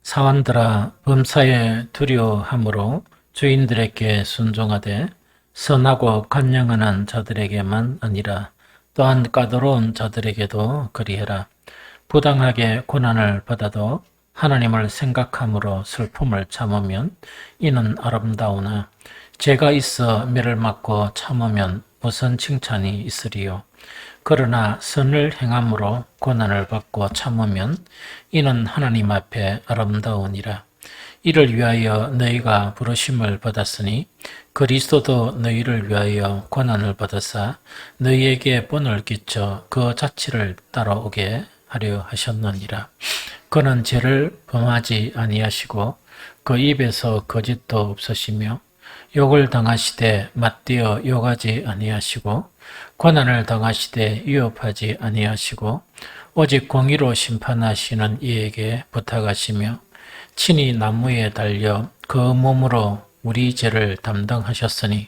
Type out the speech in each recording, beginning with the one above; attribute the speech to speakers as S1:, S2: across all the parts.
S1: 사환들아 범사에 두려워함으로 주인들에게 순종하되 선하고 간영한 자들에게만 아니라 또한 까다로운 자들에게도 그리해라. 부당하게 고난을 받아도 하나님을 생각함으로 슬픔을 참으면 이는 아름다우나 죄가 있어 매를 맞고 참으면 무슨 칭찬이 있으리요. 그러나 선을 행함으로 고난을 받고 참으면 이는 하나님 앞에 아름다우니라. 이를 위하여 너희가 부르심을 받았으니 그리스도도 너희를 위하여 고난을 받으사 너희에게 본을 끼쳐 그 자치를 따라오게 하려 하셨느니라. 그는 죄를 범하지 아니하시고 그 입에서 거짓도 없으시며 욕을 당하시되 맞대어 욕하지 아니하시고 고난을 당하시되 위협하지 아니하시고 오직 공의로 심판하시는 이에게 부탁하시며 친히 나무에 달려 그 몸으로 우리 죄를 담당하셨으니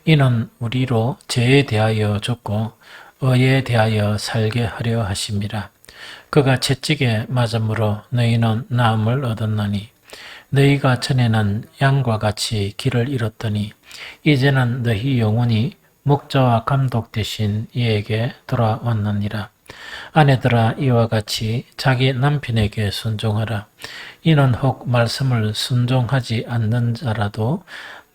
S1: 이는 우리로 죄에 대하여 죽고 의에 대하여 살게 하려 하심이라. 그가 채찍에 맞음으로 너희는 나음을 얻었나니 너희가 전에는 양과 같이 길을 잃었더니 이제는 너희 영혼이 목자와 감독 되신 이에게 돌아왔느니라. 아내들아 이와 같이 자기 남편에게 순종하라. 이는 혹 말씀을 순종하지 않는 자라도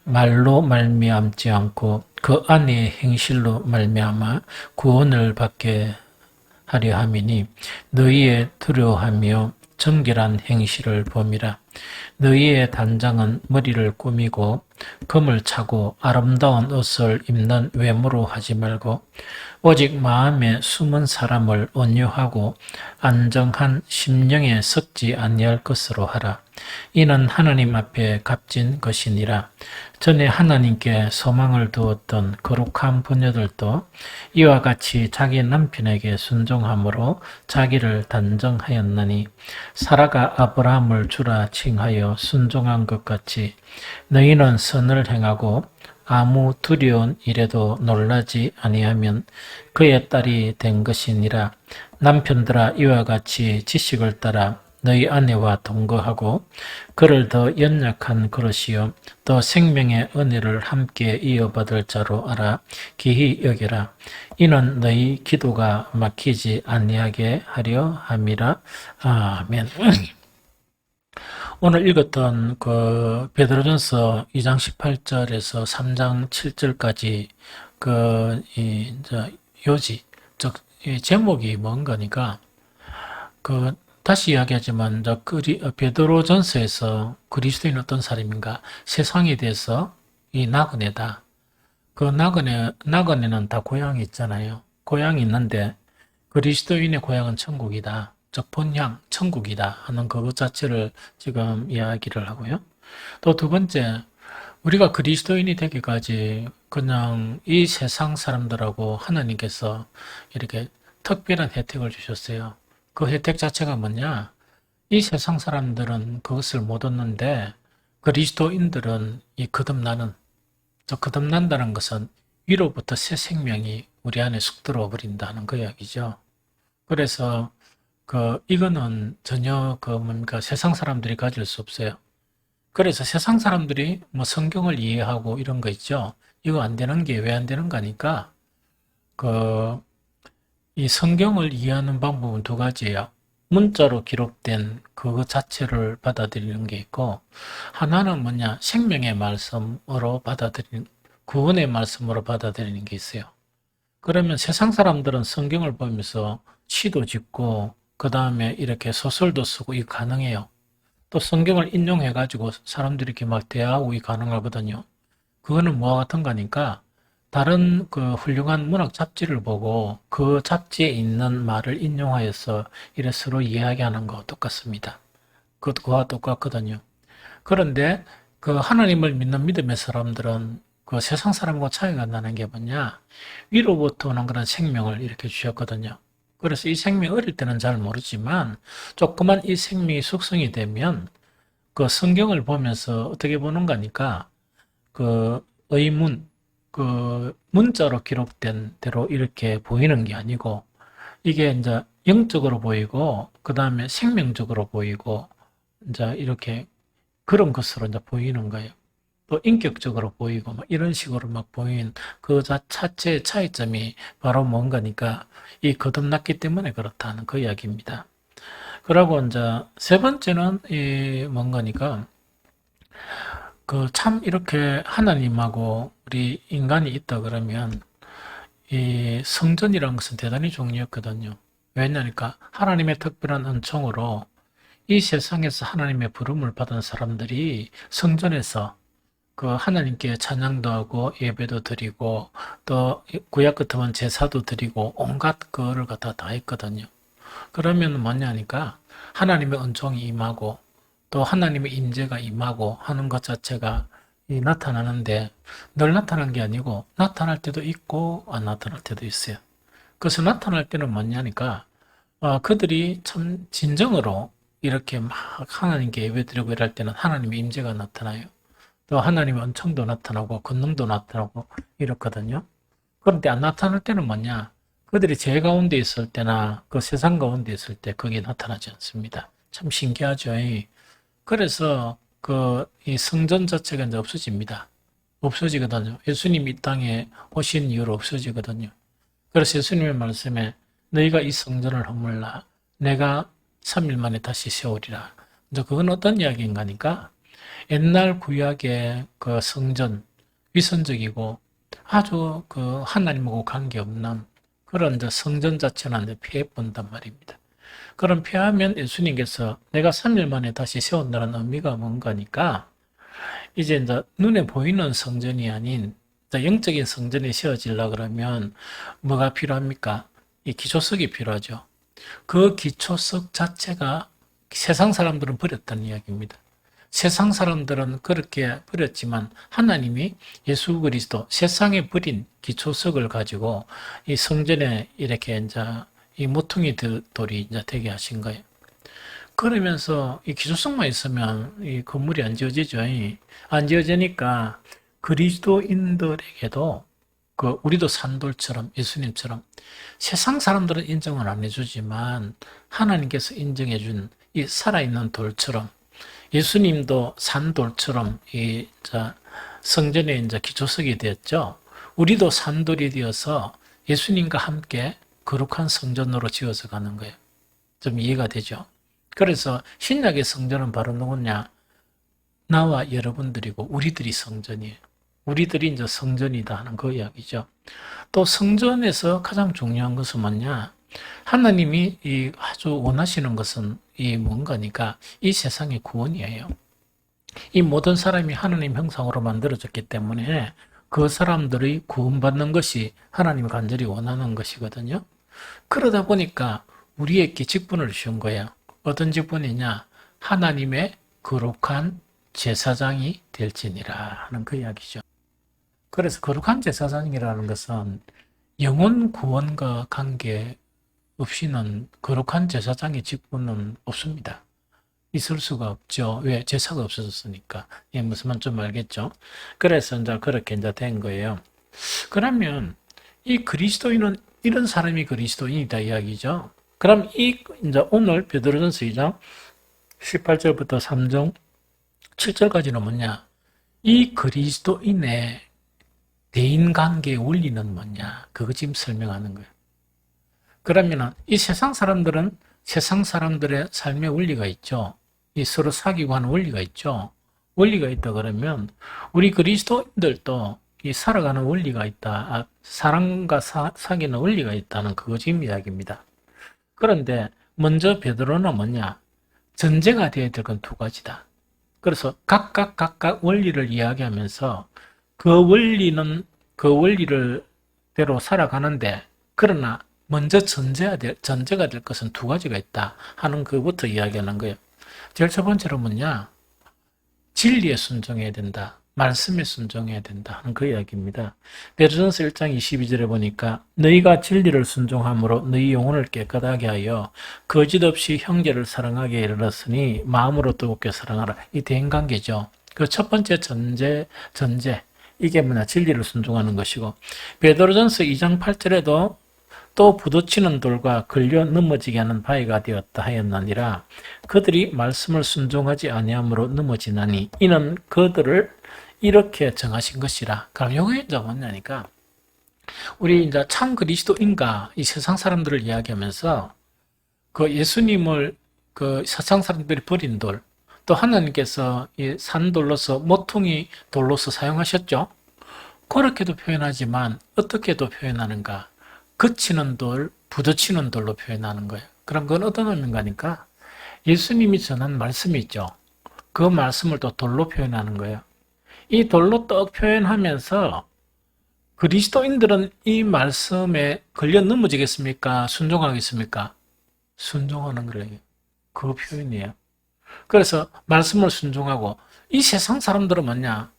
S1: 말로 말미암지 않고 그 아내의 행실로 말미암아 구원을 받게 하려 함이니 너희의 두려워하며 정결한 행실을 범이라. 너희의 단장은 머리를 꾸미고 금을 차고 아름다운 옷을 입는 외모로 하지 말고 오직 마음에 숨은 사람을 온유하고 안정한 심령에 섞지 아니할 것으로 하라. 이는 하나님 앞에 값진 것이니라. 전에 하나님께 소망을 두었던 거룩한 부녀들도 이와 같이 자기 남편에게 순종함으로 자기를 단정하였나니 사라가 아브라함을 주라 칭하여 순종한 것 같이 너희는 선을 행하고 아무 두려운 일에도 놀라지 아니하면 그의 딸이 된 것이니라. 남편들아 이와 같이 지식을 따라 너희 아내와 동거하고 그를 더 연약한 그릇이요 또 생명의 은혜를 함께 이어받을 자로 알아 기히 여겨라. 이는 너희 기도가 막히지 아니하게 하려 함이라. 아멘. 오늘 읽었던 그 베드로전서 2장 18절에서 3장 7절까지 요지, 즉 이 제목이 뭔가니까 다시 이야기하지만 베드로전서에서 그리스도인 어떤 사람인가 세상에 대해서 이 나그네다. 그 나그네는 다 고향이 있잖아요. 고향이 있는데 그리스도인의 고향은 천국이다. 즉 본향 천국이다 하는 그것 자체를 지금 이야기를 하고요. 또 두 번째, 우리가 그리스도인이 되기까지 그냥 이 세상 사람들하고 하나님께서 이렇게 특별한 혜택을 주셨어요. 그 혜택 자체가 뭐냐? 이 세상 사람들은 그것을 못 얻는데 그리스도인들은 이 거듭나는, 저 거듭난다는 것은 위로부터 새 생명이 우리 안에 쑥 들어와 버린다는 그 이야기죠. 그래서 이거는 전혀 세상 사람들이 가질 수 없어요. 그래서 세상 사람들이 뭐 성경을 이해하고 이런 거 있죠. 이거 안 되는 게 왜 안 되는 거니까, 이 성경을 이해하는 방법은 두 가지예요. 문자로 기록된 그거 자체를 받아들이는 게 있고, 하나는 뭐냐, 생명의 말씀으로 구원의 말씀으로 받아들이는 게 있어요. 그러면 세상 사람들은 성경을 보면서 시도 짓고, 그 다음에 이렇게 소설도 쓰고 이거 가능해요. 또 성경을 인용해가지고 사람들이 이렇게 막 대화하고 이 가능하거든요. 그거는 뭐와 같은 거니까 다른 훌륭한 문학 잡지를 보고 그 잡지에 있는 말을 인용하여서 이래 서로 이야기하는 거 똑같습니다. 그거와 똑같거든요. 그런데 하나님을 믿는 믿음의 사람들은 세상 사람과 차이가 나는 게 뭐냐? 위로부터 오는 그런 생명을 이렇게 주셨거든요. 그래서 이 생명이 어릴 때는 잘 모르지만 조그만 이 생명이 숙성이 되면 성경을 보면서 어떻게 보는 거니까 의문, 문자로 기록된 대로 이렇게 보이는 게 아니고 이게 이제 영적으로 보이고 그 다음에 생명적으로 보이고 이제 이렇게 그런 것으로 이제 보이는 거예요. 또 인격적으로 보이고 막 이런 식으로 막 보이는 그 자체의 차이점이 바로 뭔가니까 이 거듭났기 때문에 그렇다는 그 이야기입니다. 그러고 이제 세 번째는 이 뭔가니까 그 참 이렇게 하나님하고 우리 인간이 있다 그러면 이 성전이라는 것은 대단히 중요했거든요. 왜냐니까 하나님의 특별한 은총으로 이 세상에서 하나님의 부름을 받은 사람들이 성전에서 그 하나님께 찬양도 하고 예배도 드리고 또 구약 같으면 제사도 드리고 온갖 그거를 갖다 다 했거든요. 그러면 뭐냐니까 하나님의 은총이 임하고 또 하나님의 임재가 임하고 하는 것 자체가 나타나는데 늘 나타나는 게 아니고 나타날 때도 있고 안 나타날 때도 있어요. 그래서 나타날 때는 뭐냐니까 그들이 참 진정으로 이렇게 막 하나님께 예배드리고 이럴 때는 하나님의 임재가 나타나요. 또 하나님의 은총도 나타나고 권능도 나타나고 이렇거든요. 그런데 안 나타날 때는 뭐냐? 그들이 죄 가운데 있을 때나 그 세상 가운데 있을 때 그게 나타나지 않습니다. 참 신기하죠. 그래서 이 성전 자체가 이제 없어집니다. 없어지거든요. 예수님이 이 땅에 오신 이후로 없어지거든요. 그래서 예수님의 말씀에 너희가 이 성전을 허물라 내가 3일 만에 다시 세우리라. 이제 그건 어떤 이야기인가니까 옛날 구약의 그 성전 위선적이고 아주 그 하나님하고 관계없는 그런 이제 성전 자체는 이제 피해본단 말입니다. 그럼 피하면 예수님께서 내가 3일 만에 다시 세운다는 의미가 뭔가니까 이제 눈에 보이는 성전이 아닌 영적인 성전이 세워지려 그러면 뭐가 필요합니까? 이 기초석이 필요하죠. 그 기초석 자체가 세상 사람들은 버렸다는 이야기입니다. 세상 사람들은 그렇게 버렸지만 하나님이 예수 그리스도 세상에 버린 기초석을 가지고 이 성전에 이렇게 이제 이 모퉁이 돌이 이제 되게 하신 거예요. 그러면서 이 기초석만 있으면 이 건물이 안 지어지죠. 안 지어지니까 그리스도인들에게도 우리도 산돌처럼 예수님처럼 세상 사람들은 인정을 안 해주지만 하나님께서 인정해준 이 살아있는 돌처럼 예수님도 산돌처럼 성전의 이제 기초석이 되었죠. 우리도 산돌이 되어서 예수님과 함께 거룩한 성전으로 지어서 가는 거예요. 좀 이해가 되죠? 그래서 신약의 성전은 바로 누구냐? 나와 여러분들이고 우리들이 성전이에요. 우리들이 이제 성전이다 하는 그 이야기죠. 또 성전에서 가장 중요한 것은 뭐냐? 하나님이 아주 원하시는 것은 뭔가니까 이 세상의 구원이에요. 이 모든 사람이 하나님 형상으로 만들어졌기 때문에 그 사람들의 구원받는 것이 하나님이 간절히 원하는 것이거든요. 그러다 보니까 우리에게 직분을 주신 거예요. 어떤 직분이냐? 하나님의 거룩한 제사장이 될지니라 하는 그 이야기죠. 그래서 거룩한 제사장이라는 것은 영혼 구원과 관계 없이는 거룩한 제사장의 직분은 없습니다. 있을 수가 없죠. 왜? 제사가 없어졌으니까. 무슨 말 좀 알겠죠? 그래서 이제 그렇게 이제 된 거예요. 그러면 이 그리스도인은 이런 사람이 그리스도인이다 이야기죠. 그럼 이제 오늘 베드로전서 2장 18절부터 3장 7절까지는 뭐냐? 이 그리스도인의 대인관계의 원리는 뭐냐? 그거 지금 설명하는 거예요. 그러면 이 세상 사람들은 세상 사람들의 삶의 원리가 있죠. 이 서로 사귀고 하는 원리가 있죠. 원리가 있다 그러면 우리 그리스도인들도 이 살아가는 원리가 있다. 사람과 사귀는 원리가 있다는 그거 지금 이야기입니다. 그런데 먼저 베드로는 뭐냐? 전제가 되어야 될 건 두 가지다. 그래서 각각 원리를 이야기하면서 그 원리는 그 원리를 대로 살아가는데 그러나 먼저 전제가 될 것은 두 가지가 있다 하는 것부터 이야기하는 거예요. 제일 첫 번째로 뭐냐? 진리에 순종해야 된다. 말씀에 순종해야 된다 하는 그 이야기입니다. 베드로전서 1장 22절에 보니까 너희가 진리를 순종함으로 너희 영혼을 깨끗하게 하여 거짓 없이 형제를 사랑하게 이르렀으니 마음으로 뜨겁게 사랑하라. 이 대인관계죠. 그 첫 번째 전제 이게 뭐냐? 진리를 순종하는 것이고 베드로전서 2장 8절에도 또 부딪히는 돌과 걸려 넘어지게 하는 바위가 되었다 하였느니라. 그들이 말씀을 순종하지 아니함으로 넘어지나니 이는 그들을 이렇게 정하신 것이라. 그럼 요게 이제 뭐냐니까 우리 이제 참 그리스도인가 이 세상 사람들을 이야기하면서 그 예수님을 그 세상 사람들이 버린 돌, 또 하나님께서 이 산돌로서 모퉁이 돌로서 사용하셨죠. 그렇게도 표현하지만 어떻게도 표현하는가? 그치는 돌, 부딪히는 돌로 표현하는 거예요. 그럼 그건 어떤 의미인가니까 예수님이 전한 말씀이 있죠. 그 말씀을 또 돌로 표현하는 거예요. 이 돌로 떡 표현하면서 그리스도인들은 이 말씀에 걸려 넘어지겠습니까? 순종하겠습니까? 순종하는 거예요. 그 표현이에요. 그래서 말씀을 순종하고 이 세상 사람들은 뭐냐?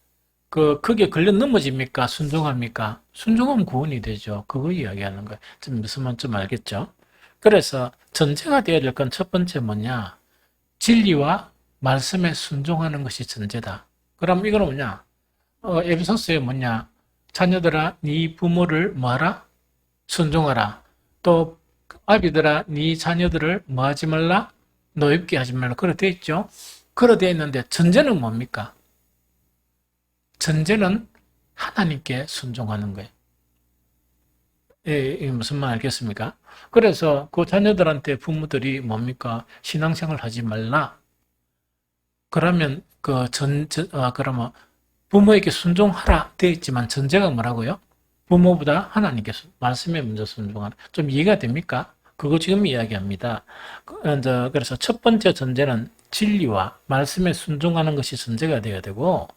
S1: 그게 걸려 넘어집니까? 순종합니까? 순종하면 구원이 되죠. 그거 이야기하는 거예요. 좀 무슨 말인지 좀 알겠죠? 그래서 전제가 되어야 될 건 첫 번째 뭐냐? 진리와 말씀에 순종하는 것이 전제다. 그럼 이거는 뭐냐? 에베소서에 뭐냐? 자녀들아, 네 부모를 뭐하라? 순종하라. 또 아비들아, 네 자녀들을 뭐하지 말라? 노엽게 하지 말라. 그렇게 되어 있죠? 그렇게 되어 있는데 전제는 뭡니까? 전제는 하나님께 순종하는 거예요. 이게 무슨 말 알겠습니까? 그래서 그 자녀들한테 부모들이 뭡니까? 신앙생활 하지 말라. 그러면 그러면 부모에게 순종하라 되어 있지만 전제가 뭐라고요? 부모보다 하나님께 말씀에 먼저 순종하라. 좀 이해가 됩니까? 그거 지금 이야기합니다. 그래서 첫 번째 전제는 진리와 말씀에 순종하는 것이 전제가 되어야 되고,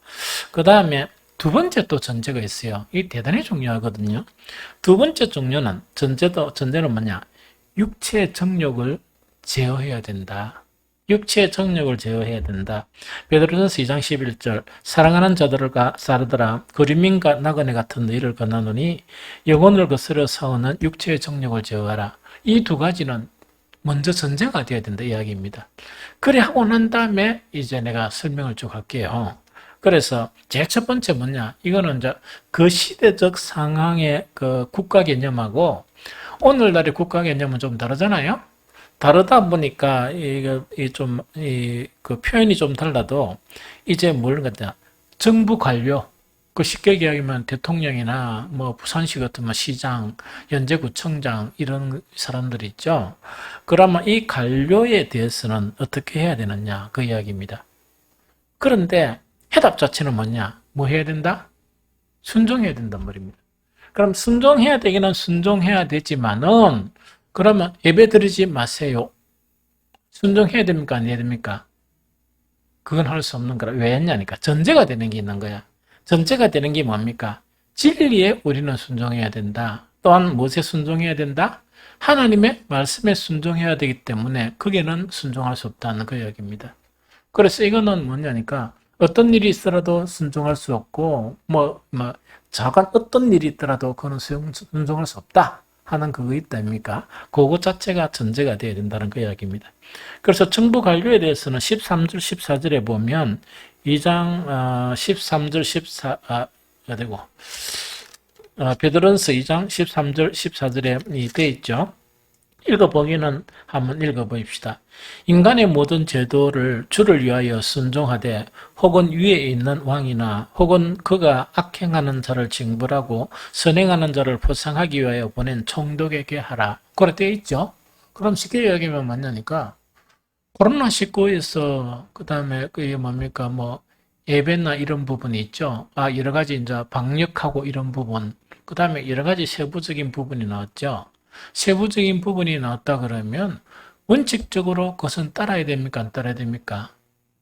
S1: 그 다음에 두 번째 또 전제가 있어요. 이 대단히 중요하거든요. 두 번째 전제는 뭐냐? 육체의 정욕을 제어해야 된다. 육체의 정욕을 제어해야 된다. 베드로전서 2장 11절 사랑하는 자들아 그리민과 나그네 같은 너희를 권하노니 영혼을 거스려 싸우는 육체의 정욕을 제어하라. 이 두 가지는 먼저 전제가 되어야 된다 이야기입니다. 그래 하고 난 다음에 이제 내가 설명을 쭉 할게요. 그래서 제일 첫 번째 뭐냐? 이거는 이제 그 시대적 상황의 그 국가 개념하고 오늘날의 국가 개념은 좀 다르잖아요. 다르다 보니까 그 표현이 좀 달라도 이제 뭘 갖다 정부 관료 그 쉽게 얘기하면 대통령이나 뭐 부산시 같은 뭐 시장, 연제구청장 이런 사람들 있죠. 그러면 이 관료에 대해서는 어떻게 해야 되느냐 그 이야기입니다. 그런데 해답 자체는 뭐냐? 뭐 해야 된다? 순종해야 된단 말입니다. 그럼 순종해야 되기는 순종해야 되지만은 그러면 예배 드리지 마세요. 순종해야 됩니까? 안 해야 됩니까? 그건 할 수 없는 거라. 왜 했냐니까. 전제가 되는 게 있는 거야. 전제가 되는 게 뭡니까? 진리에 우리는 순종해야 된다. 또한 무엇에 순종해야 된다? 하나님의 말씀에 순종해야 되기 때문에 거기에는 순종할 수 없다는 그 이야기입니다. 그래서 이거는 뭐냐니까 어떤 일이 있더라도 순종할 수 없고 작은 어떤 일이 있더라도 그거는 순종할 수 없다 하는 그거 있다입니까? 그거 자체가 전제가 되어야 된다는 그 이야기입니다. 그래서 정부 관료에 대해서는 13절 14절에 보면 2장 13절 14가 되고 베드로전서 2장 13절 14절에 되어 있죠. 읽어보기는 한번 읽어보십시다. 인간의 모든 제도를 주를 위하여 순종하되 혹은 위에 있는 왕이나 혹은 그가 악행하는 자를 징벌하고 선행하는 자를 포상하기 위하여 보낸 총독에게 하라. 그래 되어 있죠. 그럼 쉽게 이야기하면 뭐냐니까 코로나19에서 그 다음에 그게 뭡니까 뭐 예배나 이런 부분이 있죠. 여러 가지 이제 방역하고 이런 부분 그 다음에 여러 가지 세부적인 부분이 나왔죠. 세부적인 부분이 나왔다 그러면 원칙적으로 그것은 따라야 됩니까? 안 따라야 됩니까?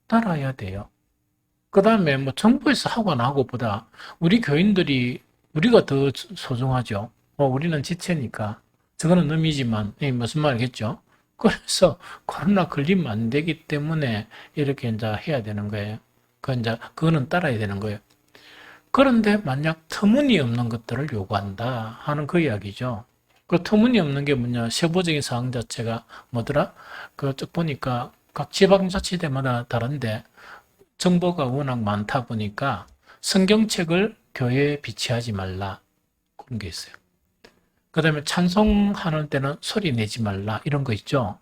S1: 따라야 돼요. 그 다음에 뭐 정부에서 하고 안 하고보다 우리 교인들이 우리가 더 소중하죠. 우리는 지체니까. 저거는 의미지만 무슨 말이겠죠? 그래서 코로나 걸리면 안 되기 때문에 이렇게 이제 해야 되는 거예요. 그거는 따라야 되는 거예요. 그런데 만약 터무니없는 것들을 요구한다 하는 그 이야기죠. 그 터무니없는 게 뭐냐? 세부적인 사항 자체가 뭐더라? 쭉 보니까 각 지방자치대마다 다른데 정보가 워낙 많다 보니까 성경책을 교회에 비치하지 말라 그런 게 있어요. 그 다음에 찬송하는 때는 소리 내지 말라. 이런 거 있죠.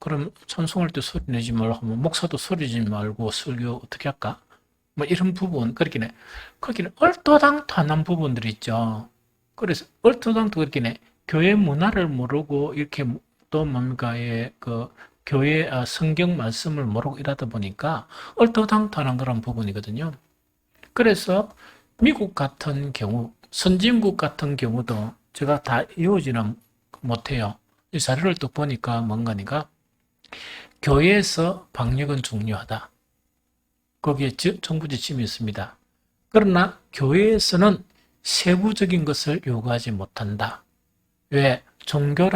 S1: 그럼 찬송할 때 소리 내지 말라 하면 목사도 소리 내지 말고 설교 어떻게 할까? 뭐 이런 부분, 거기는 얼토당토한 부분들이 있죠. 그래서 얼토당토 그렇게 교회 문화를 모르고 이렇게 또 뭡니까, 예, 그 교회 성경 말씀을 모르고 이러다 보니까 얼토당토한 그런 부분이거든요. 그래서 미국 같은 경우, 선진국 같은 경우도 제가 다 이루지는 못해요. 이 자료를 또 보니까 뭔가니까 교회에서 방역은 중요하다. 거기에 정부 지침이 있습니다. 그러나 교회에서는 세부적인 것을 요구하지 못한다. 왜? 종교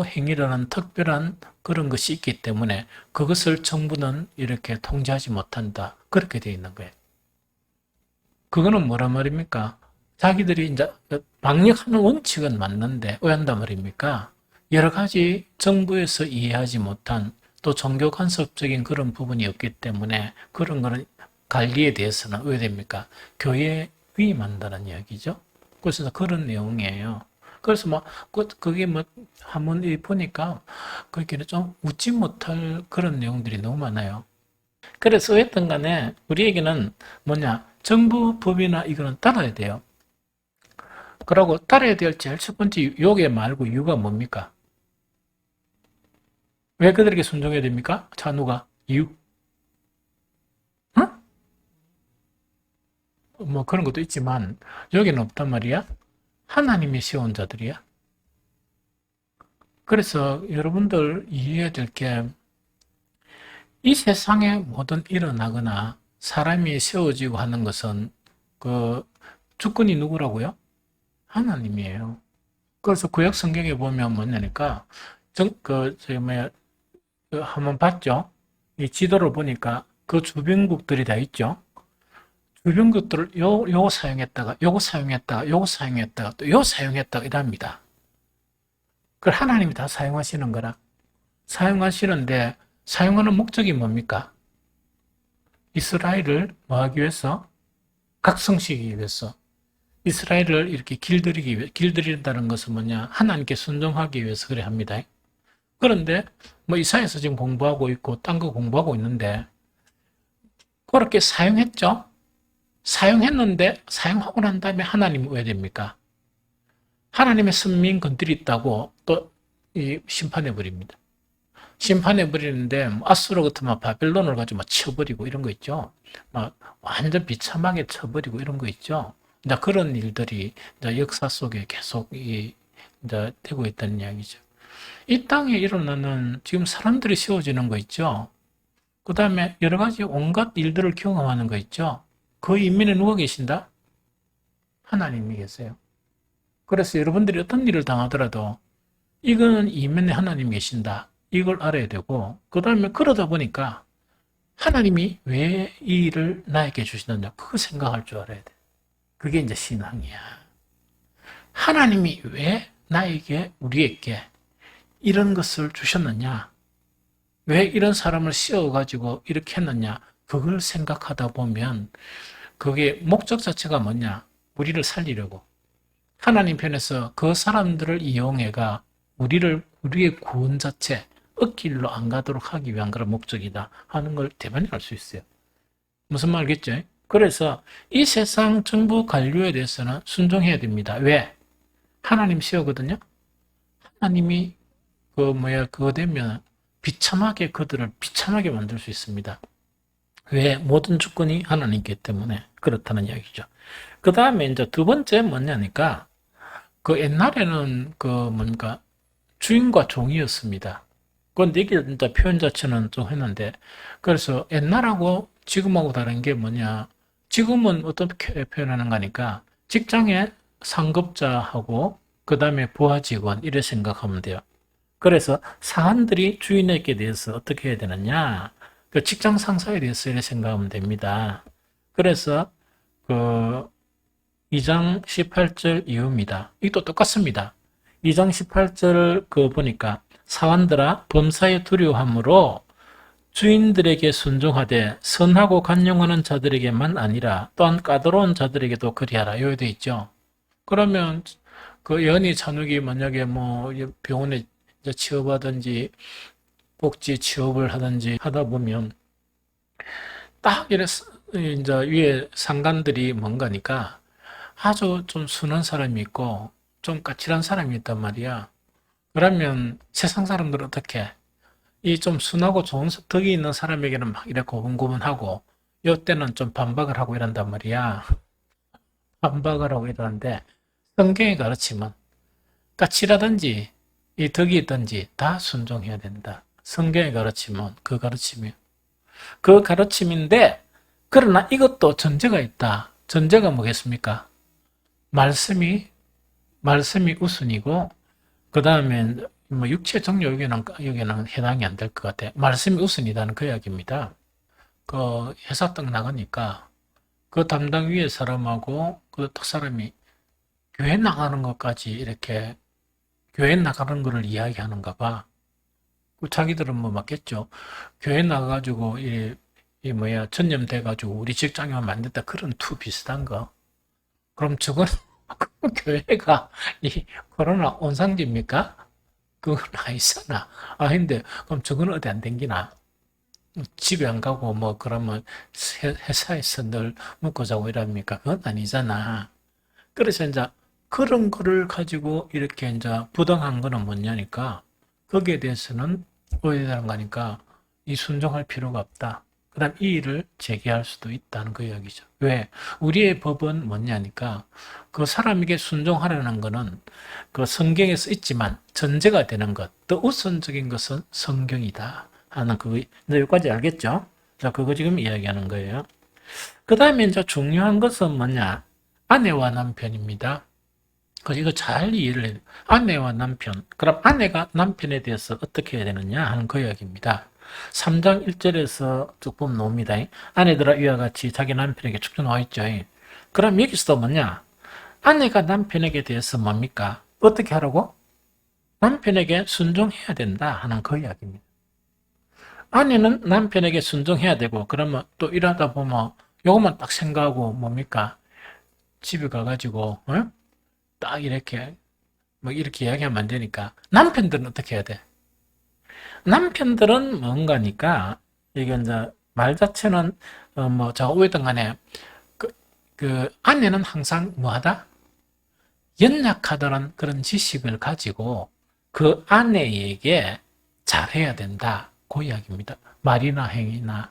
S1: 행위라는 특별한 그런 것이 있기 때문에 그것을 정부는 이렇게 통제하지 못한다. 그렇게 되어 있는 거예요. 그거는 뭐란 말입니까? 자기들이 이제 방역하는 원칙은 맞는데 왜 한단 말입니까? 여러 가지 정부에서 이해하지 못한 또 종교 간섭적인 그런 부분이 없기 때문에 그런 거는 관리에 대해서는 왜 됩니까? 교회에 위임한다는 이야기죠. 그래서 그런 내용이에요. 그래서 그게 한번 보니까 그렇게 좀 웃지 못할 그런 내용들이 너무 많아요. 그래서 어쨌든 간에 우리에게는 뭐냐, 정부 법이나 이거는 따라야 돼요. 그러고 따라야 될 제일 첫 번째 요게 말고 이유가 뭡니까? 왜 그들에게 순종해야 됩니까? 찬우가 이유? 응? 뭐 그런 것도 있지만 여기는 없단 말이야. 하나님이 세운 자들이야. 그래서 여러분들 이해해야 될 게 이 세상에 뭐든 일어나거나 사람이 세워지고 하는 것은 그 주권이 누구라고요? 하나님이에요. 그래서 구약 성경에 보면 뭐냐니까 한번 봤죠? 이 지도를 보니까 그 주변국들이 다 있죠? 주변국들을 요거 사용했다가, 요거 사용했다가, 요거 사용했다가, 또 요거 사용했다가 이랍니다. 그걸 하나님이 다 사용하시는 거라. 사용하시는데, 사용하는 목적이 뭡니까? 이스라엘을 뭐 하기 위해서? 각성시키기 위해서. 이스라엘을 이렇게 길들인다는 것은 뭐냐? 하나님께 순종하기 위해서 그래 합니다. 그런데 이사야서 지금 공부하고 있고 딴 거 공부하고 있는데 그렇게 사용했죠. 사용했는데 사용하고 난 다음에 하나님은 왜 됩니까? 하나님의 선민 건드리 있다고 또 심판해 버립니다. 심판해 버리는데 아수르 같은 바벨론을 가지고 쳐버리고 이런 거 있죠. 완전 비참하게 쳐버리고 이런 거 있죠. 이제 그런 일들이 이제 역사 속에 계속 이제 되고 있다는 이야기죠. 이 땅에 일어나는 지금 사람들이 세워지는 거 있죠. 그 다음에 여러 가지 온갖 일들을 경험하는 거 있죠. 그 인면에 누가 계신다? 하나님이 계세요. 그래서 여러분들이 어떤 일을 당하더라도 이거는 이면에 하나님이 계신다. 이걸 알아야 되고 그 다음에 그러다 보니까 하나님이 왜 이 일을 나에게 주시느냐 그거 생각할 줄 알아야 돼. 그게 이제 신앙이야. 하나님이 왜 나에게 우리에게 이런 것을 주셨느냐? 왜 이런 사람을 씌워가지고 이렇게 했느냐? 그걸 생각하다 보면 그게 목적 자체가 뭐냐? 우리를 살리려고. 하나님 편에서 그 사람들을 이용해가 우리의 구원 자체, 억길로 안 가도록 하기 위한 그런 목적이다 하는 걸 대변히 알 수 있어요. 무슨 말겠죠? 그래서 이 세상 정부 관료에 대해서는 순종해야 됩니다. 왜? 하나님 씌우거든요. 하나님이 그거 되면 그들을 비참하게 만들 수 있습니다. 왜? 모든 주권이 하나님이기 때문에 그렇다는 이야기죠. 그 다음에 이제 두 번째 뭐냐니까, 그 옛날에는 주인과 종이었습니다. 그런데 이게 진짜 표현 자체는 좀 했는데, 그래서 옛날하고 지금하고 다른 게 뭐냐, 지금은 어떻게 표현하는 거니까, 직장에 상급자하고, 그 다음에 부하 직원, 이래 생각하면 돼요. 그래서 사람들이 주인에게 대해서 어떻게 해야 되느냐, 그 직장 상사에 대해서 이래 생각하면 됩니다. 그래서, 2장 18절 이후입니다. 이것도 똑같습니다. 2장 18절 보니까, 사환들아 범사에 두려워함으로 주인들에게 순종하되 선하고 간용하는 자들에게만 아니라 또한 까다로운 자들에게도 그리하라. 여기 되어 있죠. 그러면 그 연희 찬욱이 만약에 뭐 병원에 이제 취업하든지 복지 취업을 하든지 하다 보면 딱 이래 이제 위에 상관들이 뭔가니까 아주 좀 순한 사람이 있고 좀 까칠한 사람이 있단 말이야. 그러면 세상 사람들은 어떻게 이 좀 순하고 좋은 덕이 있는 사람에게는 막 이렇게 고분고분하고 요때는 좀 반박을 하고 이런단 말이야. 반박을 하고 이러는데 성경이 가르치면 까칠하든지 이 덕이 있든지 다 순종해야 된다. 성경이 가르치면 그 가르침인데 그러나 이것도 전제가 있다. 전제가 뭐겠습니까? 말씀이 우선이고 그 다음에 뭐 육체 정욕 여기는 해당이 안 될 것 같아. 말씀이 우선이다는 그 이야기입니다. 그 회사 딱 나가니까 그 담당 위에 사람하고 그 딱 사람이 교회 나가는 것까지 이렇게 교회 나가는 거를 이야기하는가 봐. 그 자기들은 뭐 맞겠죠. 교회 나가가지고 이 뭐야 전염돼가지고 우리 직장에 만든다 그런 투 비슷한 거. 그럼 저건 교회가 이 코로나 온상지입니까? 그건 아니잖아. 아 근데 그럼 저건 어디 안 댕기나? 집에 안 가고 뭐 그러면 회사에서 늘 먹고 자고 이랍니까? 그건 아니잖아. 그래서 이제 그런 거를 가지고 이렇게 이제 부당한 거는 뭐냐니까 거기에 대해서는 오해되는 거니까 이 순종할 필요가 없다. 그다음 이 일을 제기할 수도 있다는 그 이야기죠. 왜? 우리의 법은 뭐냐니까 그 사람에게 순종하려는 거는 그 성경에 서 있지만 전제가 되는 것, 더 우선적인 것은 성경이다 하는 그거 이제 여기까지 알겠죠? 자, 그거 지금 이야기하는 거예요. 그 다음에 이제 중요한 것은 뭐냐? 아내와 남편입니다. 그래서 이거 잘 이해를 해야 돼요. 아내와 남편. 그럼 아내가 남편에 대해서 어떻게 해야 되느냐 하는 그 이야기입니다. 3장 1절에서 쭉 보면 나옵니다. 아내들아 이와 같이 자기 남편에게 축 나와 있죠. 그럼 여기서 뭐냐? 아내가 남편에게 대해서 뭡니까? 어떻게 하라고? 남편에게 순종해야 된다 하는 그 이야기입니다. 아내는 남편에게 순종해야 되고 그러면 또 일하다 보면 요것만 딱 생각하고 뭡니까? 집에 가가지고 딱 이렇게 뭐 이렇게 이야기하면 안 되니까 남편들은 어떻게 해야 돼? 남편들은 뭔가니까 이게 이제 말 자체는 뭐 제가 오해든 간에 그 아내는 항상 뭐하다? 연약하다는 그런 지식을 가지고 그 아내에게 잘해야 된다. 그 이야기입니다. 말이나 행위나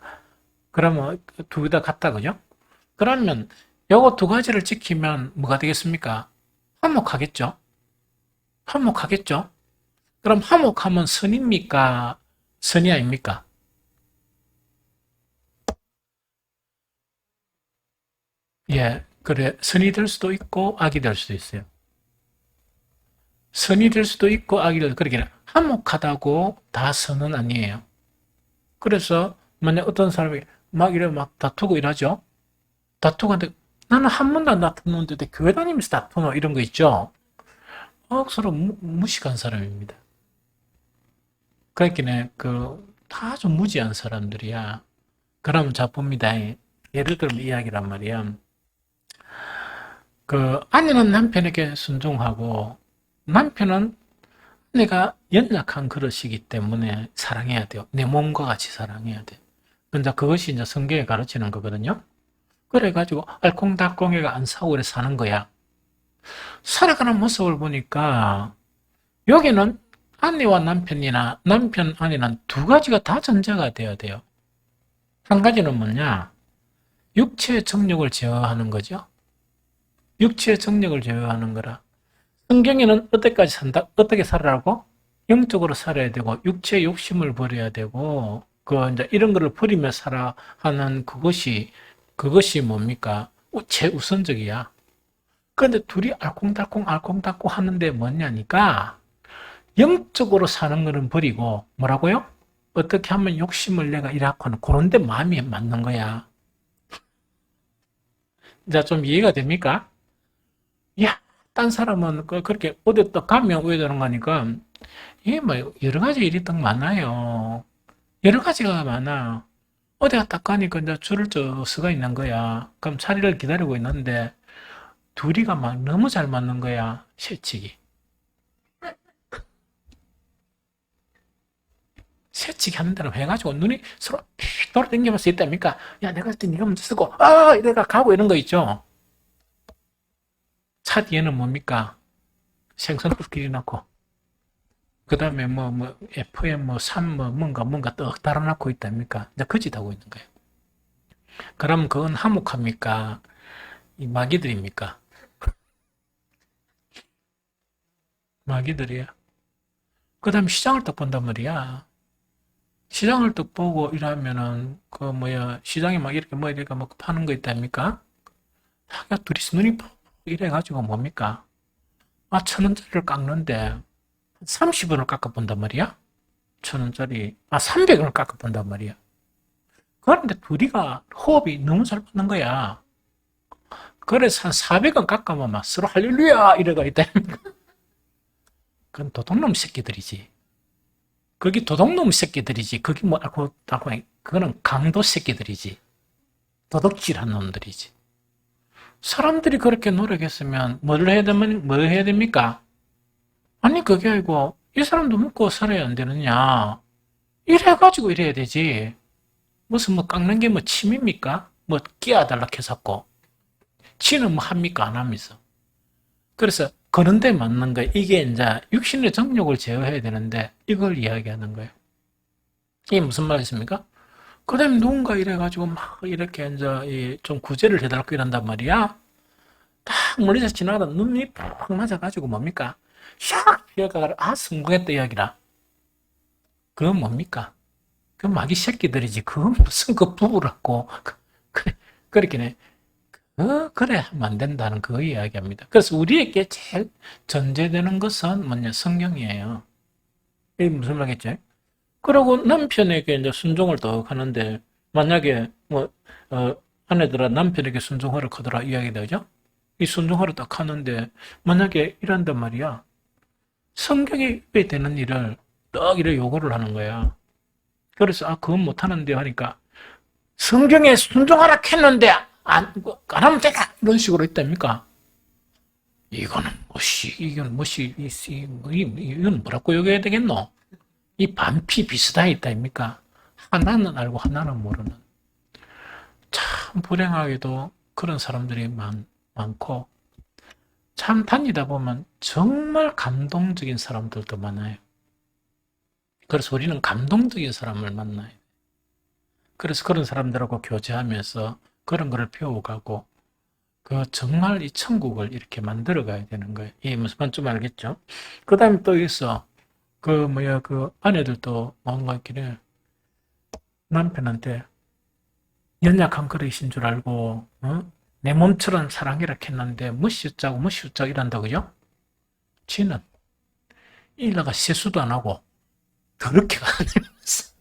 S1: 그러면 두 개 다 같다 그죠? 그러면 요거 두 가지를 지키면 뭐가 되겠습니까? 화목하겠죠? 화목하겠죠? 그럼 화목하면 선입니까? 선이 아닙니까? 예, 그래. 선이 될 수도 있고 악이 될 수도 있어요. 선이 될 수도 있고 악이 될 수도 있고 그러기는 화목하다고 다 선은 아니에요. 그래서 만약 어떤 사람이 막 이래 막 다투고 이러죠. 다투고 하는데 나는 한 번도 안 다투는데 교회 다니면서 다투노 이런 거 있죠. 서로 무식한 사람입니다. 그러니까 다 좀 무지한 사람들이야. 그럼 자 봅니다. 예를 들면 이야기란 말이야. 그 아내는 남편에게 순종하고 남편은 아내가 연약한 그릇이기 때문에 사랑해야 돼요. 내 몸과 같이 사랑해야 돼. 근데 그것이 이제 성경에 가르치는 거거든요. 그래가지고 알콩달콩해가 안 사고 그래 사는 거야. 살아가는 모습을 보니까 여기는 아내와 남편이나 남편 아내는 두 가지가 다 전제가 돼야 돼요. 한 가지는 뭐냐? 육체의 정욕을 제어하는 거죠. 육체의 정욕을 제어하는 거라. 성경에는 어때까지 산다? 어떻게 살아라고? 영적으로 살아야 되고 육체의 욕심을 버려야 되고 그 이제 이런 거를 버리며 살아 하는 그것이 뭡니까? 최우선적이야. 그런데 둘이 알콩달콩 하는데 뭐냐니까 영적으로 사는 거는 버리고 뭐라고요? 어떻게 하면 욕심을 내가 이라고 하는 그런 데 마음이 맞는 거야. 이제 좀 이해가 됩니까? 야, 딴 사람은 그렇게 어디 또 가면 우회되는 거니까 이게 뭐 여러 가지 일이 딱 많아요. 여러 가지가 많아. 어디 갔다 가니까 이제 줄을 저 서가 있는 거야. 그럼 자리를 기다리고 있는데 둘이가 막 너무 잘 맞는 거야, 새치기. 새치기 하는 대로 해가지고 눈이 서로 돌아다니면서 수 있답니까? 야, 내가 할때 네가 먼저 쓰고, 이래가 가고 이런 거 있죠? 차 뒤에는 뭡니까? 생선불길이 넣고, 그 다음에 FM 3 뭔가 떡 달아놓고 있답니까? 이제 거짓 하고 있는 거예요. 그럼 그건 화목합니까? 이 마귀들입니까? 마귀들이야. 그 다음에 시장을 딱 본단 말이야. 시장을 딱 보고 이러면은, 시장에 막 이렇게 이렇게 막 파는 거 있답니까? 야, 둘이서 눈이 푹 이래가지고 뭡니까? 1,000원짜리를 깎는데, 30원을 깎아본단 말이야? 1,000원짜리, 300원을 깎아본단 말이야. 그런데 둘이가 호흡이 너무 잘 맞는 거야. 그래서 한 400원 깎아면 막 서로 할렐루야! 이래가 있다. 그건 도둑놈 새끼들이지. 거기 도둑놈 새끼들이지. 거기 그거는 강도 새끼들이지. 도둑질한 놈들이지. 사람들이 그렇게 노력했으면 뭘 해야 됩니까? 아니, 그게 아니고, 이 사람도 먹고 살아야 안 되느냐. 이래가지고 이래야 되지. 무슨 깎는 게 침입니까? 끼어달라 해서고. 치는 합니까? 안 합니까? 그래서 그런 데 맞는 거예요. 이게 이제 육신의 정욕을 제어해야 되는데 이걸 이야기하는 거예요. 이게 무슨 말이십니까? 그 다음에 누군가 이래가지고 막 이렇게 이제 좀 구제를 해달라고 이런단 말이야. 딱 멀리서 지나가다 눈이 푹 맞아가지고 뭡니까? 샥! 피어가가 성공했다 이야기라. 그건 뭡니까? 그 마귀 새끼들이지. 그건 무슨 그 부부라고. 그래, 그렇게 그래 하면 안 된다는 그 이야기합니다. 그래서 우리에게 제일 전제되는 것은 성경이에요. 이게 무슨 말이겠죠? 그리고 남편에게 이제 순종을 더 하는데, 만약에 아내들아 남편에게 순종하라 하더라 이야기 되죠? 이 순종하러 딱 하는데, 만약에 이런단 말이야. 성경에 되는 일을 딱 이래 요구를 하는 거야. 그래서, 그건 못하는데 하니까, 성경에 순종하라 했는데, 안 하면 되다! 이런 식으로 했답니까? 이건 뭐라고 여겨야 되겠노? 이 반피 비슷하게 있다입니까? 하나는 알고 하나는 모르는. 참 불행하게도 그런 사람들이 많고, 참 다니다 보면 정말 감동적인 사람들도 많아요. 그래서 우리는 감동적인 사람을 만나요. 그래서 그런 사람들하고 교제하면서 그런 거를 배워가고, 정말 이 천국을 이렇게 만들어 가야 되는 거예요. 이 무슨 말인지 좀 알겠죠? 그 다음에 또 있어. 아내들도 뭔가 이렇게 남편한테 연약한 그릇인 줄 알고, 내 몸처럼 사랑이라 했는데, 무시우짜고 이란다, 그죠? 지는, 일러가 세수도 안 하고, 더럽게 가면서,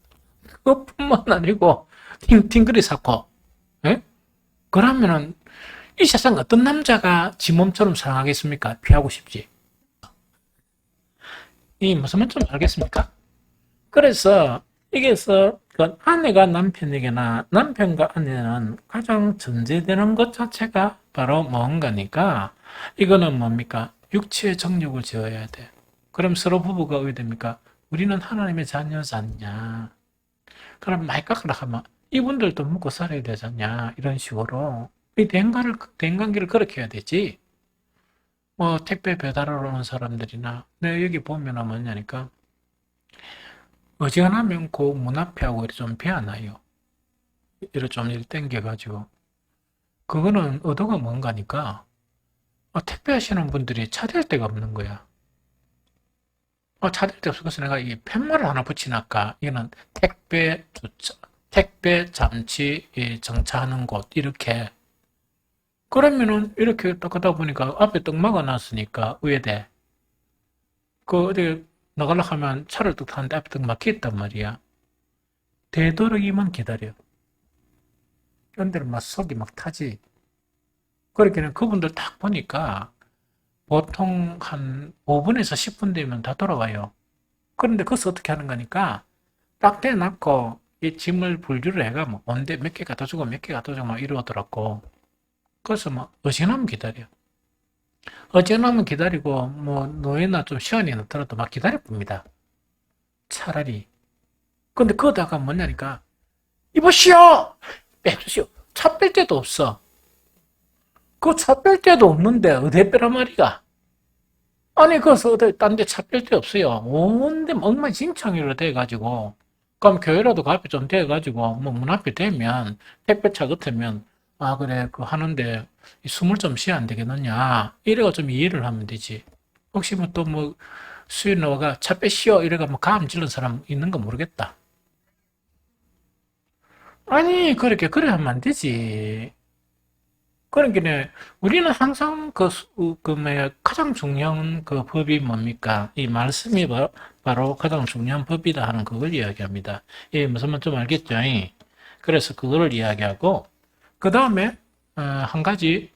S1: 그것뿐만 아니고, 팅팅그리 쌓고, 예? 그러면은, 이 세상 어떤 남자가 지 몸처럼 사랑하겠습니까? 피하고 싶지. 이 무슨 말인지 좀 알겠습니까? 그래서 이게서 그 아내가 남편에게나 남편과 아내는 가장 전제되는 것 자체가 바로 뭔가니까 이거는 뭡니까? 육체의 정욕을 지어야 돼. 그럼 서로 부부가 어떻게 됩니까? 우리는 하나님의 자녀지 않냐? 그럼 말깎으라 하면 이분들도 먹고 살아야 되잖냐? 이런 식으로 이 대인관계를 그렇게 해야 되지. 택배 배달하러 오는 사람들이나 내가 여기 보면 뭐냐니까 어지간하면 그 문 앞에 하고 좀 배어나요. 이래 좀 땡겨가지고. 그거는 의도가 뭔가니까, 택배하시는 분들이 차댈 데가 없는 거야. 차댈 데 없어서 내가 이 팻말을 하나 붙이니까, 이거는 택배 잠치 정차하는 곳, 이렇게. 그러면은, 이렇게 딱 하다 보니까 앞에 딱 막아놨으니까, 위에대. 어디 나가려고 하면 차를 딱 타는데 앞에 딱 막혀있단 말이야. 되도록이면 기다려. 그런데 막 속이 막 타지. 그렇게는 그분들 딱 보니까 보통 한 5분에서 10분 되면 다 돌아와요. 그런데 그것을 어떻게 하는 거니까 딱 대놓고 이 짐을 분류를 해가 언제 몇 개 갖다 주고 몇 개 갖다 주고 막 이러더라고. 그래서 막 어지간하면 기다려. 어지간하면 기다리고, 뭐, 노예나 좀 시간이 늦더라도 막 기다려 봅니다. 차라리. 근데 그러다가 뭐냐니까, 이보시오! 빼주시오. 차 뺄 데도 없어. 그 차 뺄 데도 없는데, 어디 빼란 말이가? 아니, 그래서 어디, 딴 데 차 뺄 데 없어요. 온데 엉망진창이로 돼가지고, 그럼 교회라도 그 앞에 좀 돼가지고, 뭐, 문 앞에 대면, 택배차 같으면, 아, 그래, 그 하는데, 숨을 좀 쉬어야 안 되겠느냐. 이래가 좀 이해를 하면 되지. 혹시 뭐 또 뭐, 수인호가 차 빼시오. 이래가 뭐, 감 질른 사람 있는 거 모르겠다. 아니, 그렇게, 그래 하면 안 되지. 그러니까 우리는 항상 뭐야, 가장 중요한 그 법이 뭡니까? 이 말씀이 바로 가장 중요한 법이다 하는 그걸 이야기합니다. 이 무슨 말 좀 알겠죠? 그래서 그거를 이야기하고 그 다음에 한 가지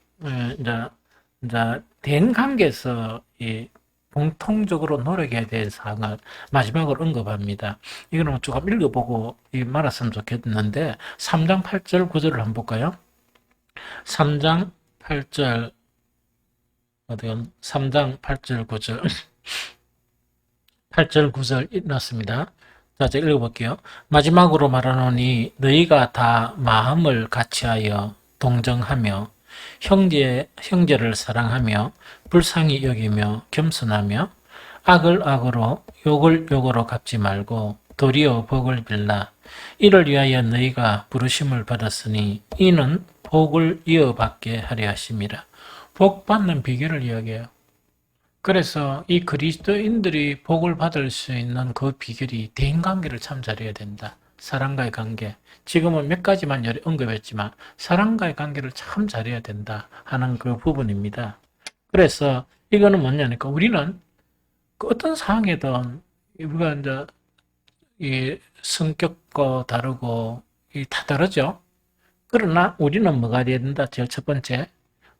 S1: 이제 대인관계에서 이 공통적으로 노력해야 될 사항을 마지막으로 언급합니다. 이거는 조금 읽어보고 말았으면 좋겠는데 3장 8절 9절을 한번 볼까요? 3장 8절, 어디건 3장 8절 9절, 8절 9절 읽었습니다. 자, 제가 읽어볼게요. 마지막으로 말하노니 너희가 다 마음을 같이하여 동정하며 형제를 사랑하며 불쌍히 여기며 겸손하며 악을 악으로 욕을 욕으로 갚지 말고 도리어 복을 빌라. 이를 위하여 너희가 부르심을 받았으니 이는 복을 이어받게 하려 하심이라. 복 받는 비결을 이야기해요. 그래서 이 그리스도인들이 복을 받을 수 있는 그 비결이 대인관계를 참 잘해야 된다. 사람과의 관계. 지금은 몇 가지만 언급했지만 사람과의 관계를 참 잘해야 된다 하는 그 부분입니다. 그래서 이거는 뭐냐니까 우리는 그 어떤 상황이든 우리가 이제 이 성격과 다르고 다 다르죠. 그러나 우리는 뭐가 되어야 된다? 제일 첫 번째,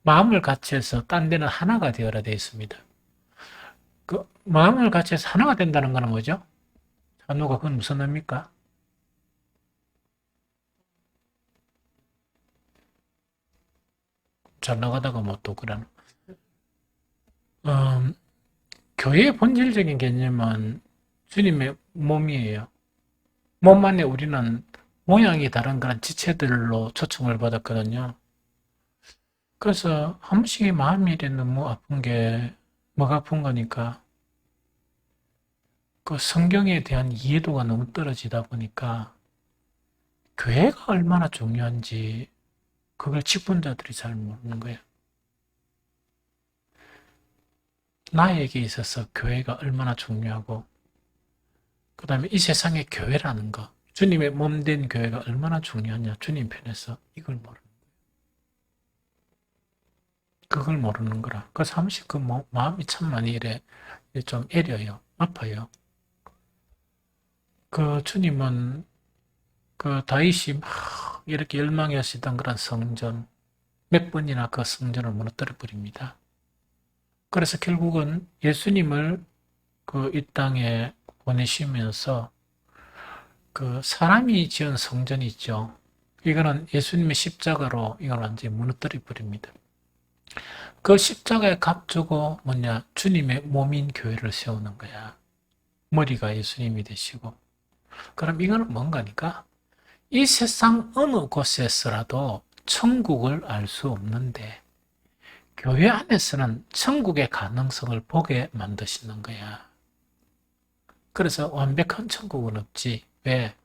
S1: 마음을 같이해서 딴 데는 하나가 되어라 되어 있습니다. 그 마음을 같이해서 하나가 된다는 거는 뭐죠? 찬호가 그건 무슨 의미입니까? 잘 나가다가 뭐 또 그러나. 음, 교회의 본질적인 개념은 주님의 몸이에요. 몸 안에 우리는 모양이 다른 그런 지체들로 초청을 받았거든요. 그래서 한 번씩 마음이 너무 아픈 게 뭐가 아픈 거니까 그 성경에 대한 이해도가 너무 떨어지다 보니까 교회가 얼마나 중요한지 그걸 직분자들이 잘 모르는 거예요. 나에게 있어서 교회가 얼마나 중요하고 그 다음에 이 세상의 교회라는 거 주님의 몸된 교회가 얼마나 중요하냐 주님 편에서 이걸 모르는 그걸 모르는 거라. 그래서 한 번씩 그 마음이 참 많이 이래 좀 애려요. 아파요. 그 주님은 그 다윗이 막 이렇게 열망하시던 그런 성전 몇 번이나 그 성전을 무너뜨려 버립니다. 그래서 결국은 예수님을 그 이 땅에 보내시면서 그 사람이 지은 성전이 있죠. 이거는 예수님의 십자가로 이걸 완전히 무너뜨려 버립니다. 그 십자가에 값주고 뭐냐 주님의 몸인 교회를 세우는 거야. 머리가 예수님이 되시고. 그럼 이거는 뭔가니까 이 세상 어느 곳에서라도 천국을 알 수 없는데 교회 안에서는 천국의 가능성을 보게 만드시는 거야. 그래서 완벽한 천국은 없지. 왜?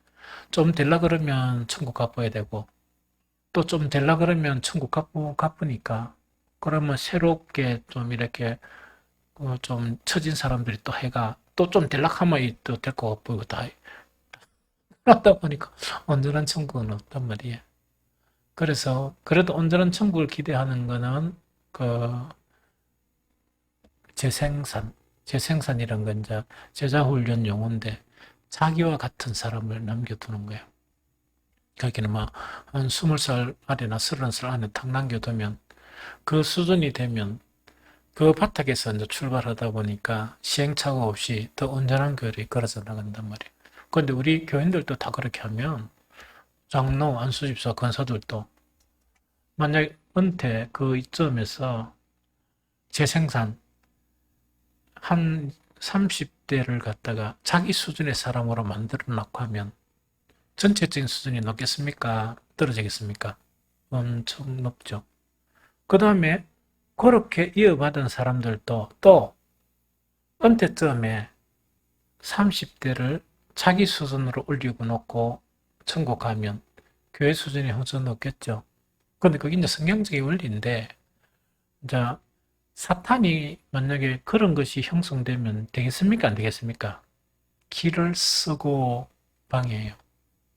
S1: 좀 되려 그러면 천국 갚아야 되고 또 좀 되려 그러면 천국 갚으니까 그러면 새롭게 좀 이렇게 좀 처진 사람들이 또 해가 또 좀 되려 하면 또 될 것 같고 다 그러다 보니까 온전한 천국은 없단 말이에요. 그래서 그래도 온전한 천국을 기대하는 거는 그 재생산이란 건 이제 제자훈련 용어인데 자기와 같은 사람을 남겨두는 거예요. 거기는 막한 20살 아래나 30살 안에 탁 남겨두면 그 수준이 되면 그 바닥에서 이제 출발하다 보니까 시행착오 없이 더 온전한 교회를 이끌어서 나간단 말이에요. 그런데 우리 교인들도 다 그렇게 하면 장로, 안수집사, 권사들도 만약 은퇴 그 이점에서 재생산 한 30대를 갖다가 자기 수준의 사람으로 만들어 놓고 하면 전체적인 수준이 높겠습니까? 떨어지겠습니까? 엄청 높죠. 그 다음에 그렇게 이어받은 사람들도 또 은퇴점에 30대를 자기 수준으로 올리고 놓고 천국 가면 교회 수준이 훨씬 높겠죠. 근데 그게 이제 성경적인 원리인데, 이제 사탄이 만약에 그런 것이 형성되면 되겠습니까? 안 되겠습니까? 기를 쓰고 방해해요.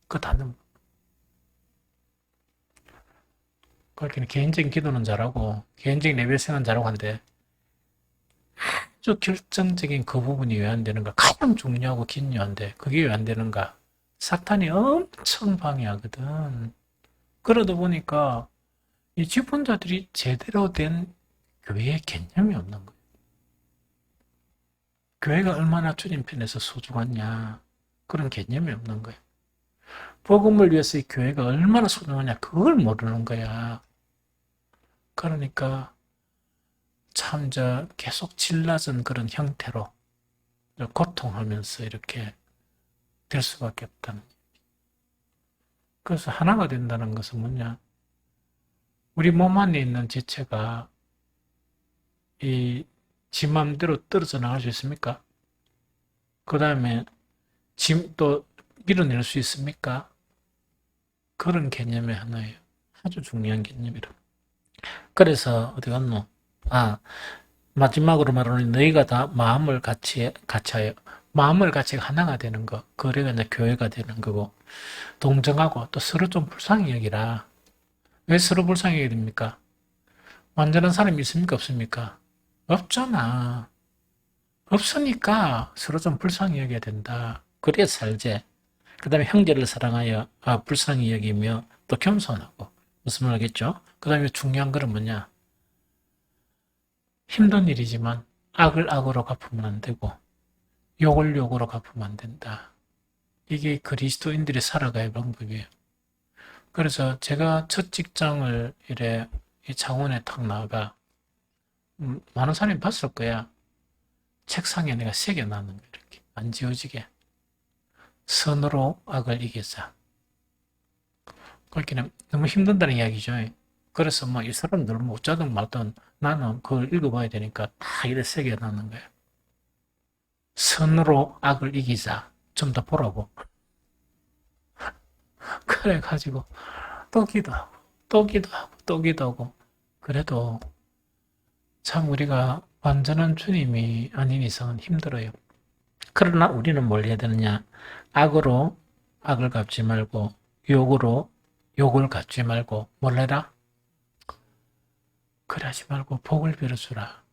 S1: 그 단어. 그렇게 개인적인 기도는 잘하고, 개인적인 예배 생활은 잘하고 한데, 아주 결정적인 그 부분이 왜 안 되는가? 가장 중요하고 긴요한데, 그게 왜 안 되는가? 사탄이 엄청 방해하거든. 그러다 보니까 이 집권자들이 제대로 된 교회의 개념이 없는 거예요. 교회가 얼마나 주님 편에서 소중하냐, 그런 개념이 없는 거예요. 복음을 위해서 이 교회가 얼마나 소중하냐, 그걸 모르는 거야. 그러니까 참 계속 질 낮은 그런 형태로 고통하면서 이렇게 될 수밖에 없다는. 그래서 하나가 된다는 것은 뭐냐? 우리 몸 안에 있는 지체가 지 맘대로 떨어져 나갈 수 있습니까? 그 다음에 또 밀어낼 수 있습니까? 그런 개념의 하나예요. 아주 중요한 개념이라. 그래서 어디 갔노? 마지막으로 말하는 너희가 다 마음을 같이하여 마음을 같이 하나가 되는 거. 그래가 이제 교회가 되는 거고, 동정하고 또 서로 좀 불쌍히 여기라. 왜 서로 불쌍히 여겨야 됩니까? 완전한 사람이 있습니까? 없습니까? 없잖아. 없으니까 서로 좀 불쌍히 여겨야 된다. 그래야 살지. 그 다음에 형제를 사랑하여 불쌍히 여기며 또 겸손하고. 무슨 말 하겠죠? 그 다음에 중요한 것은 뭐냐? 힘든 일이지만 악을 악으로 갚으면 안 되고 욕을 욕으로 갚으면 안 된다. 이게 그리스도인들이 살아가야 할 방법이에요. 그래서 제가 첫 직장을 이 창원에 탁 나가 많은 사람이 봤을 거야. 책상에 내가 새겨놨는 거 이렇게 안 지워지게. 선으로 악을 이기자. 그렇게는 너무 힘든다는 이야기죠. 그래서 뭐 이 사람들 뭐 어쩌든 말든 나는 그걸 읽어봐야 되니까 다 이래 새겨놨는 거야. 선으로 악을 이기자. 좀 더 보라고. 그래가지고 또 기도하고 또 기도하고 또 기도하고. 그래도 참 우리가 완전한 주님이 아닌 이상은 힘들어요. 그러나 우리는 뭘 해야 되느냐? 악으로 악을 갚지 말고 욕으로 욕을 갚지 말고 뭘 해라? 그래 하지 말고 복을 빌어주라.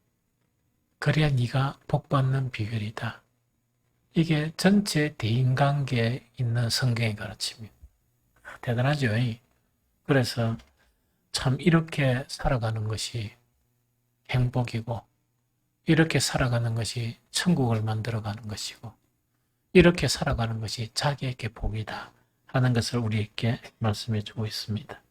S1: 그래야 네가 복받는 비결이다. 이게 전체 대인관계에 있는 성경의 가르침이에요. 대단하죠? 그래서 참 이렇게 살아가는 것이 행복이고, 이렇게 살아가는 것이 천국을 만들어가는 것이고, 이렇게 살아가는 것이 자기에게 복이다 하는 것을 우리에게 말씀해 주고 있습니다.